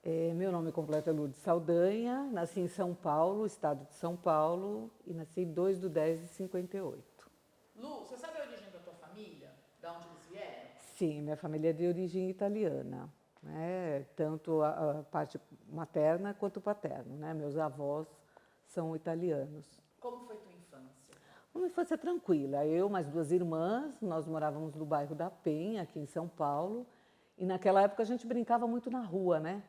Meu nome completo é Lourdes Saldanha, nasci em São Paulo, estado de São Paulo, e nasci 2/10/58. Lu, você sabe a origem da tua família? Da onde eles vieram? Sim, minha família é de origem italiana, né? Tanto a parte materna quanto paterna, né? Meus avós são italianos. Como foi tua infância? Uma infância tranquila. Eu, mais duas irmãs, nós morávamos no bairro da Penha, aqui em São Paulo, e naquela época a gente brincava muito na rua, né?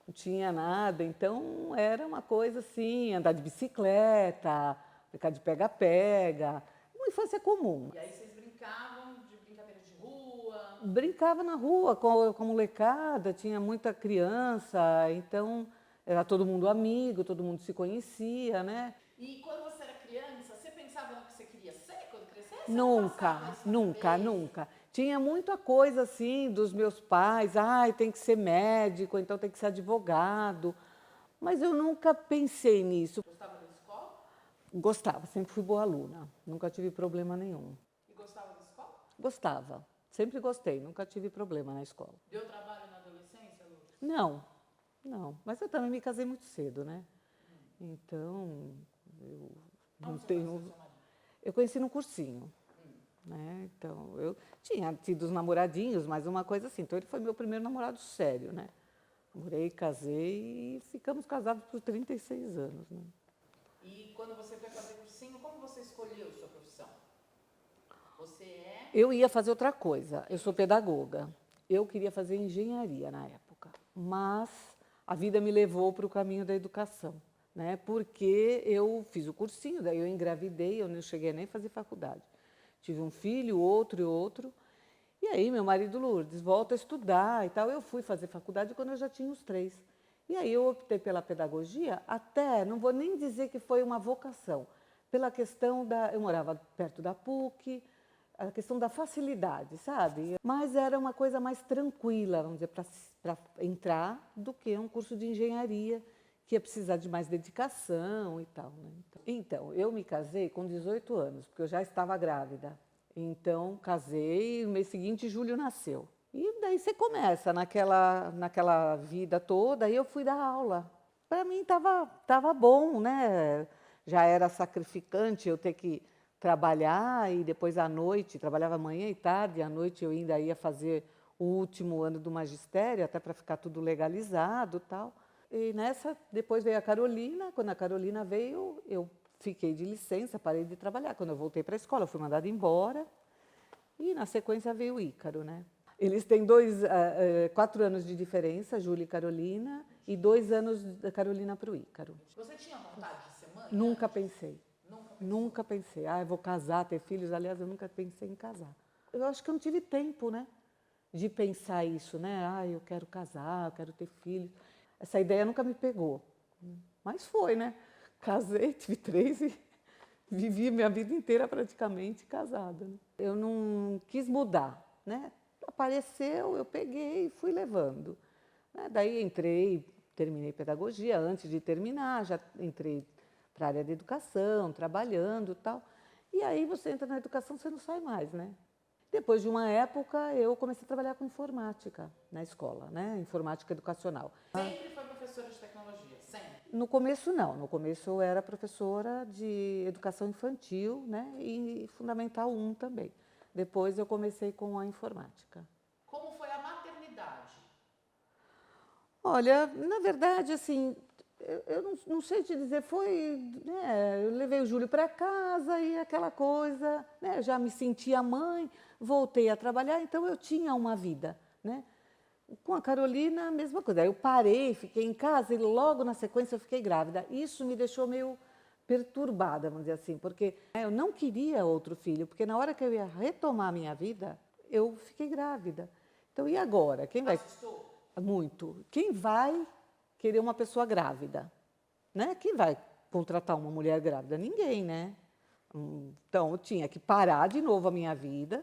Não tinha nada, então era uma coisa assim, andar de bicicleta, brincar de pega-pega, uma infância comum. E aí vocês brincavam de brincadeira de rua? Brincava na rua com a molecada, tinha muita criança, então era todo mundo amigo, todo mundo se conhecia, né? E quando você era criança, você pensava no que você queria ser quando crescesse? Ou não passava Nunca, isso na nunca, cabeça? nunca. Tinha muita coisa assim dos meus pais, ai, tem que ser médico, então tem que ser advogado. Mas eu nunca pensei nisso. Gostava da escola? Gostava, sempre fui boa aluna, nunca tive problema nenhum. E gostava da escola? Gostava, sempre gostei, nunca tive problema na escola. Deu trabalho na adolescência, Lu? Não, não, mas eu também me casei muito cedo, né? Então, eu não Onde você conheceu tenho. seu marido? Eu conheci no cursinho, né? Então, eu tinha tido os namoradinhos, mas uma coisa assim. Então, ele foi meu primeiro namorado sério, né? Namorei, casei e ficamos casados por 36 anos, né? E quando você foi fazer cursinho, como você escolheu sua profissão? Você é... Eu ia fazer outra coisa, eu sou pedagoga. Eu queria fazer engenharia na época, mas a vida me levou para o caminho da educação, né? Porque eu fiz o cursinho, daí eu engravidei, eu não cheguei nem a fazer faculdade. Tive um filho, outro e outro. E aí meu marido Lourdes volta a estudar e tal. Eu fui fazer faculdade quando eu já tinha os três. E aí eu optei pela pedagogia, até, não vou nem dizer que foi uma vocação, pela questão da... Eu morava perto da PUC, a questão da facilidade, sabe? Mas era uma coisa mais tranquila, vamos dizer, para entrar, do que um curso de engenharia, que ia precisar de mais dedicação e tal, né? Então, eu me casei com 18 anos, porque eu já estava grávida. Então, casei, no mês seguinte, Júlio nasceu. E daí você começa naquela vida toda, e eu fui dar aula. Para mim tava bom, né? Já era sacrificante eu ter que trabalhar e depois à noite, trabalhava manhã e tarde, à noite eu ainda ia fazer o último ano do magistério, até para ficar tudo legalizado e tal. E nessa, depois veio a Carolina, quando a Carolina veio, eu fiquei de licença, parei de trabalhar. Quando eu voltei para a escola, eu fui mandada embora e na sequência veio o Ícaro, né? Eles têm 4 anos de diferença, Júlia e Carolina, e 2 anos da Carolina para o Ícaro. Você tinha vontade de ser mãe? Nunca antes? pensei. Nunca pensou? Nunca pensei, eu vou casar, ter filhos. Aliás, eu nunca pensei em casar. Eu acho que eu não tive tempo, né, de pensar isso, né? Eu quero casar, eu quero ter filhos. Essa ideia nunca me pegou. Mas foi, né? Casei, tive três e vivi minha vida inteira praticamente casada, né? Eu não quis mudar, né? Apareceu, eu peguei e fui levando, né? Daí entrei, terminei pedagogia. Antes de terminar, já entrei para a área da educação, trabalhando e tal. E aí você entra na educação, você não sai mais, né? Depois de uma época, eu comecei a trabalhar com informática na escola, né? Informática educacional. Sempre foi professora de tecnologia? Sempre? No começo, não. No começo, eu era professora de educação infantil, né? E Fundamental 1 também. Depois, eu comecei com a informática. Como foi a maternidade? Olha, na verdade, assim, eu não sei te dizer, foi, né, eu levei o Júlio para casa e aquela coisa, né, já me sentia mãe, voltei a trabalhar, então eu tinha uma vida, né. Com a Carolina, a mesma coisa. Aí eu parei, fiquei em casa e logo na sequência eu fiquei grávida. Isso me deixou meio perturbada, vamos dizer assim, porque eu não queria outro filho, porque na hora que eu ia retomar a minha vida, eu fiquei grávida. Então, e agora? Quem vai... Assustou? Muito. Quem vai querer uma pessoa grávida? Né? Quem vai contratar uma mulher grávida? Ninguém, né? Então, eu tinha que parar de novo a minha vida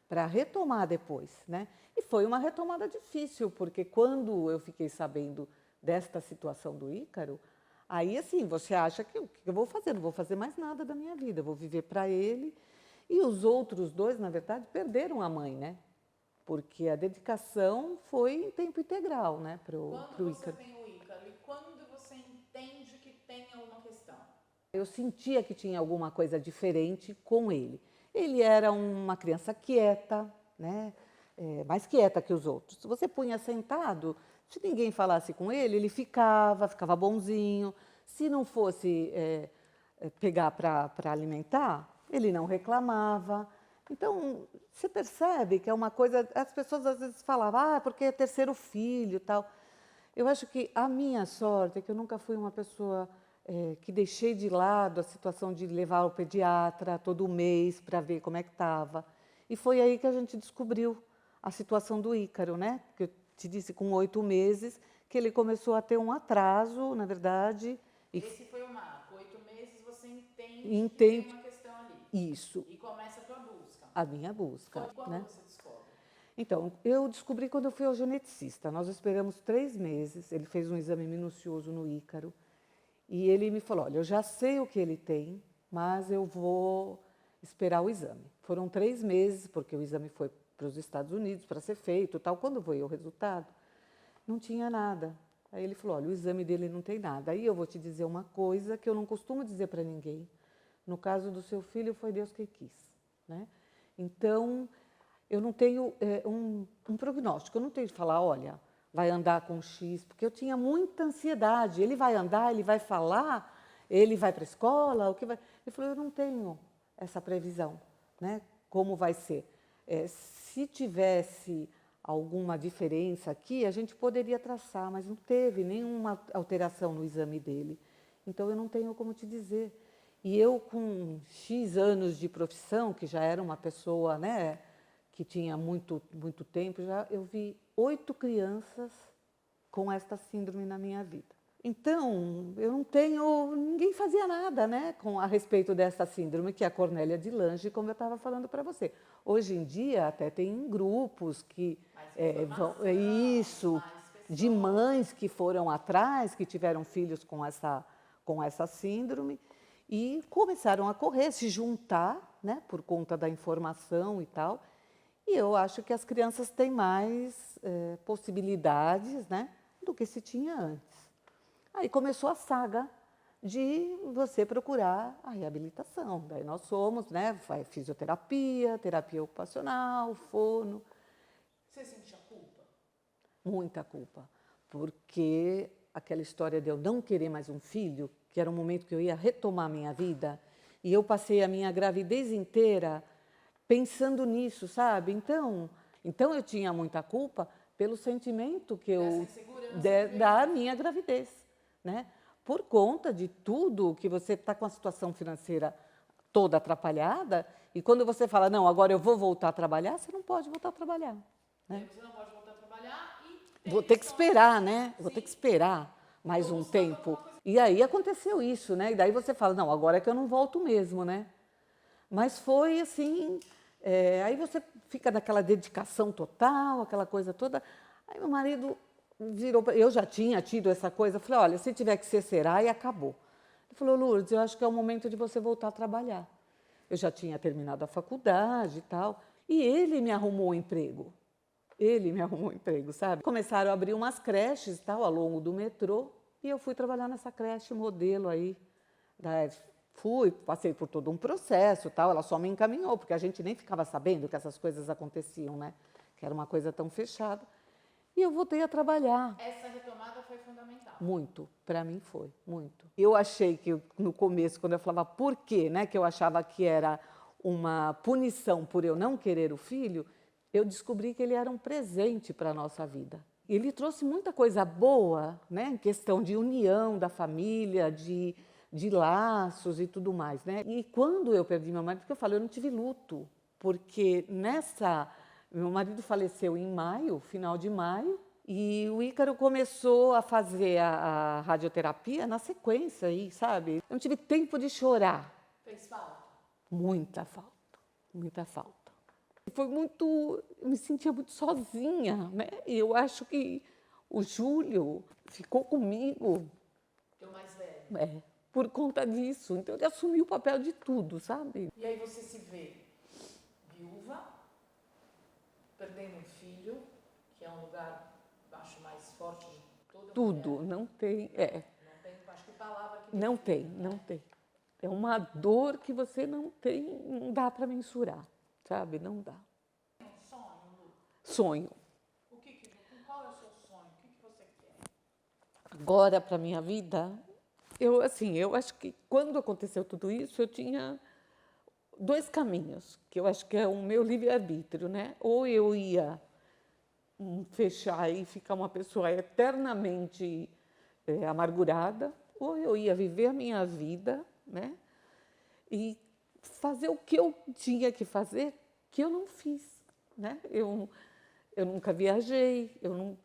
para retomar depois, né? E foi uma retomada difícil, porque quando eu fiquei sabendo desta situação do Ícaro, aí assim, você acha que o que eu vou fazer? Não vou fazer mais nada da minha vida, eu vou viver para ele. E os outros dois, na verdade, perderam a mãe, né? porque a dedicação foi em tempo integral, né, para o Quando você Ícaro. tem o Ícaro e quando você entende que tem alguma questão? Eu sentia que tinha alguma coisa diferente com ele. Ele era uma criança quieta, né? Mais quieta que os outros. Se você punha sentado, se ninguém falasse com ele ficava bonzinho. Se não fosse pegar para alimentar, ele não reclamava. Então, você percebe que é uma coisa. As pessoas às vezes falavam, porque é terceiro filho e tal. Eu acho que a minha sorte é que eu nunca fui uma pessoa que deixei de lado a situação de levar ao pediatra todo mês para ver como é que estava. E foi aí que a gente descobriu a situação do Ícaro, né? Que eu te disse com 8 meses que ele começou a ter um atraso, na verdade. Esse foi o marco. 8 meses você entende que Entende tem uma questão ali. isso, E começa a tua busca. a minha busca. Foi quando Né? você descobre? Então, eu descobri quando eu fui ao geneticista. Nós esperamos 3 meses, ele fez um exame minucioso no Ícaro. E ele me falou, olha, eu já sei o que ele tem, mas eu vou esperar o exame. Foram 3 meses, porque o exame foi para os Estados Unidos para ser feito, tal. Quando veio o resultado, não tinha nada. Aí ele falou, olha, o exame dele não tem nada. Aí eu vou te dizer uma coisa que eu não costumo dizer para ninguém. No caso do seu filho, foi Deus que quis, né? Então, eu não tenho um prognóstico, eu não tenho de falar, olha, vai andar com X, porque eu tinha muita ansiedade. Ele vai andar, ele vai falar, ele vai para a escola, o que vai. Ele falou, eu não tenho essa previsão, né? Como vai ser? Se tivesse alguma diferença aqui, a gente poderia traçar, mas não teve nenhuma alteração no exame dele. Então eu não tenho como te dizer. E eu, com X anos de profissão, que já era uma pessoa, né, que tinha muito tempo, eu vi 8 crianças com esta síndrome na minha vida. Então, eu não tenho, ninguém fazia nada, né, a respeito dessa síndrome, que é a Cornélia de Lange, como eu estava falando para você. Hoje em dia, até tem grupos que de mães que foram atrás, que tiveram filhos com essa síndrome, e começaram a correr, se juntar, né, por conta da informação e tal. E eu acho que as crianças têm mais possibilidades, né, do que se tinha antes. Aí começou a saga de você procurar a reabilitação. Daí nós somos, né, fisioterapia, terapia ocupacional, fono. Você sentia culpa? Muita culpa, porque aquela história de eu não querer mais um filho, que era um momento que eu ia retomar a minha vida, e eu passei a minha gravidez inteira pensando nisso, sabe? Então eu tinha muita culpa pelo sentimento que eu da minha gravidez, né? Por conta de tudo que você está com a situação financeira toda atrapalhada, e quando você fala, não, agora eu vou voltar a trabalhar, você não pode voltar a trabalhar. Né? Você não pode voltar a trabalhar e vou ter que esperar, né? Vou ter que esperar mais um tempo. E aí aconteceu isso, né? E daí você fala, não, agora é que eu não volto mesmo, né? Mas foi assim, aí você fica naquela dedicação total, aquela coisa toda. Aí meu marido virou, eu já tinha tido essa coisa, eu falei, olha, se tiver que ser, será, e acabou. Ele falou, Lourdes, eu acho que é o momento de você voltar a trabalhar. Eu já tinha terminado a faculdade e tal, e ele me arrumou um emprego. Ele me arrumou um emprego, sabe? Começaram a abrir umas creches e tal, ao longo do metrô, e eu fui trabalhar nessa creche modelo aí. Passei por todo um processo, tal. Ela só me encaminhou, porque a gente nem ficava sabendo que essas coisas aconteciam, né? Que era uma coisa tão fechada. E eu voltei a trabalhar. Essa retomada foi fundamental. Muito, para mim foi, muito. Eu achei que no começo, quando eu falava por quê, né, que eu achava que era uma punição por eu não querer o filho, eu descobri que ele era um presente para a nossa vida. Ele trouxe muita coisa boa, né, em questão de união da família, de laços e tudo mais, né? E quando eu perdi meu marido, porque eu falei, eu não tive luto, porque meu marido faleceu em maio, final de maio, e o Ícaro começou a fazer a radioterapia na sequência aí, sabe? Eu não tive tempo de chorar. Fez falta? Muita falta, muita falta. Eu me sentia muito sozinha, né? E eu acho que o Júlio ficou comigo. Teu mais velho. Por conta disso. Então, ele assumiu o papel de tudo, sabe? E aí você se vê viúva, perdendo um filho, é um lugar, acho, mais forte de toda Tudo, mulher. não tem, Não tem, acho que palavra que não define, tem, né? não tem. É uma dor que você não tem, não dá para mensurar, sabe? Não dá. Tem um sonho, Lu? Sonho. Qual é o seu sonho? O que você quer? Agora, para minha vida, eu acho que quando aconteceu tudo isso, eu tinha dois caminhos, que eu acho que é o meu livre-arbítrio, né? Ou eu ia fechar e ficar uma pessoa eternamente amargurada, ou eu ia viver a minha vida, né? E fazer o que eu tinha que fazer, que eu não fiz, né? Eu nunca viajei, eu não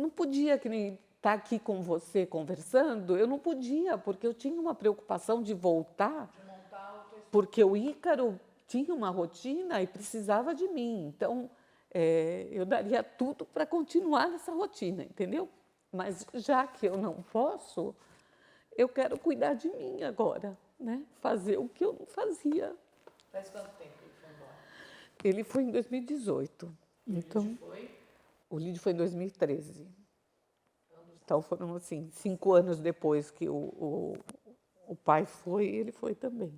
podia que nem estar aqui com você conversando, eu não podia, porque eu tinha uma preocupação de voltar, De montar o teu porque o Ícaro tinha uma rotina e precisava de mim. Então, eu daria tudo para continuar nessa rotina, entendeu? Mas já que eu não posso, eu quero cuidar de mim agora, né? Fazer o que eu não fazia. Faz quanto tempo ele foi embora? Ele foi em 2018. Então, Foi? o Lídio foi em 2013. Então, foram, assim, 5 anos depois que o pai foi, ele foi também.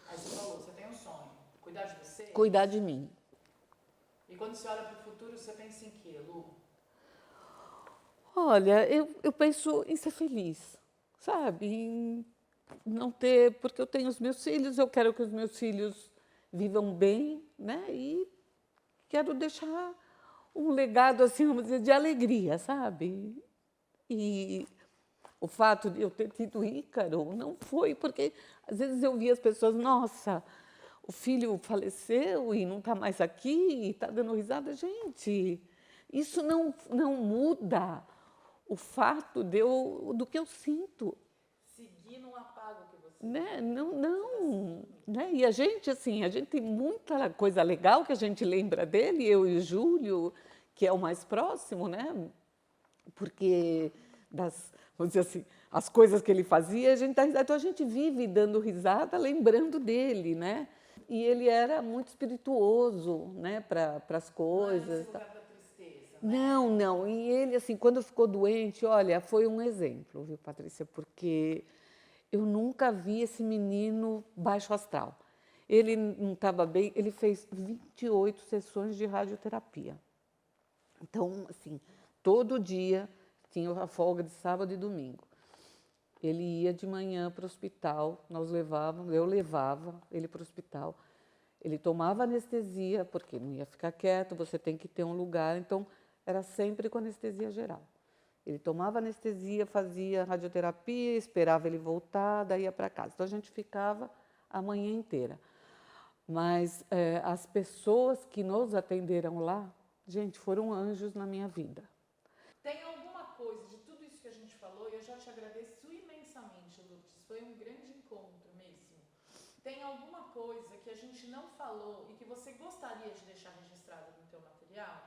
Aí você falou, você tem um sonho, cuidar de você? Cuidar de mim. E quando você olha para o futuro, você pensa em quê, Lu? Olha, eu penso em ser feliz, sabe? Em não ter... Porque eu tenho os meus filhos, eu quero que os meus filhos vivam bem, né? E quero deixar um legado, assim, vamos dizer, de alegria, sabe? E o fato de eu ter tido Ícaro não foi porque, às vezes, eu via as pessoas, nossa, o filho faleceu e não está mais aqui e está dando risada. Gente, isso não muda o fato do que eu sinto. Seguir não apaga o que você Né? Não. Né? E a gente, assim, a gente tem muita coisa legal que a gente lembra dele, eu e o Júlio, que é o mais próximo, né? Porque vamos dizer assim, as coisas que ele fazia, a gente dá risada. Então a gente vive dando risada, lembrando dele, né? E ele era muito espirituoso, né, para as coisas. esse lugar da tristeza, né? Não. E ele, assim, quando ficou doente, olha, foi um exemplo, viu, Patrícia? Porque eu nunca vi esse menino baixo astral. Ele não estava bem, ele fez 28 sessões de radioterapia. Então, assim, todo dia tinha a folga de sábado e domingo. Ele ia de manhã para o hospital, eu levava ele para o hospital. Ele tomava anestesia, porque não ia ficar quieto, você tem que ter um lugar, então era sempre com anestesia geral. Ele tomava anestesia, fazia radioterapia, esperava ele voltar, daí ia para casa. Então a gente ficava a manhã inteira. Mas as pessoas que nos atenderam lá, gente, foram anjos na minha vida. Tem alguma coisa de tudo isso que a gente falou, e eu já te agradeço imensamente, Lourdes, foi um grande encontro mesmo. Tem alguma coisa que a gente não falou e que você gostaria de deixar registrado no teu material?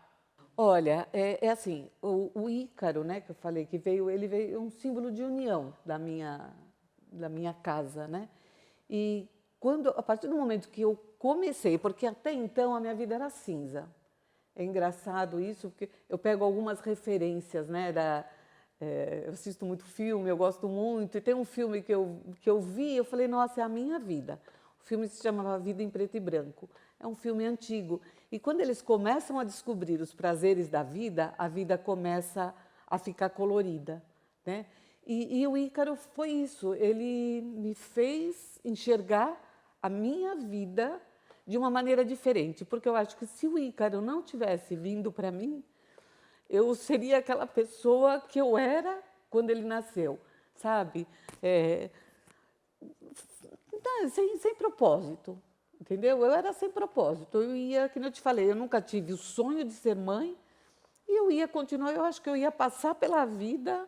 Olha, é assim, o Ícaro, né, que eu falei, ele veio um símbolo de união da minha casa, né? E a partir do momento que eu comecei, porque até então a minha vida era cinza. É engraçado isso, porque eu pego algumas referências, né, eu assisto muito filme, eu gosto muito, e tem um filme que eu vi, eu falei, nossa, é a minha vida. O filme se chamava Vida em Preto e Branco. É um filme antigo. E quando eles começam a descobrir os prazeres da vida, a vida começa a ficar colorida, né? E o Ícaro foi isso, ele me fez enxergar a minha vida de uma maneira diferente, porque eu acho que se o Ícaro não tivesse vindo para mim, eu seria aquela pessoa que eu era quando ele nasceu, sabe? Sem propósito, entendeu? Eu era sem propósito. Eu ia, como eu te falei, eu nunca tive o sonho de ser mãe e eu ia continuar. Eu acho que eu ia passar pela vida,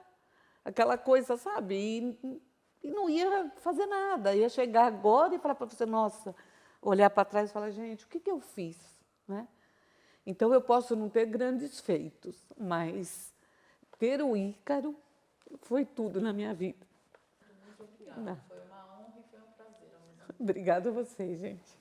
aquela coisa, sabe? E não ia fazer nada. Ia chegar agora e falar para você, nossa, olhar para trás e falar, gente, o que eu fiz, né? Então eu posso não ter grandes feitos, mas ter o Ícaro foi tudo na minha vida. Muito obrigada. Foi uma honra e foi um prazer ao mesmo tempo. Obrigada a vocês, gente.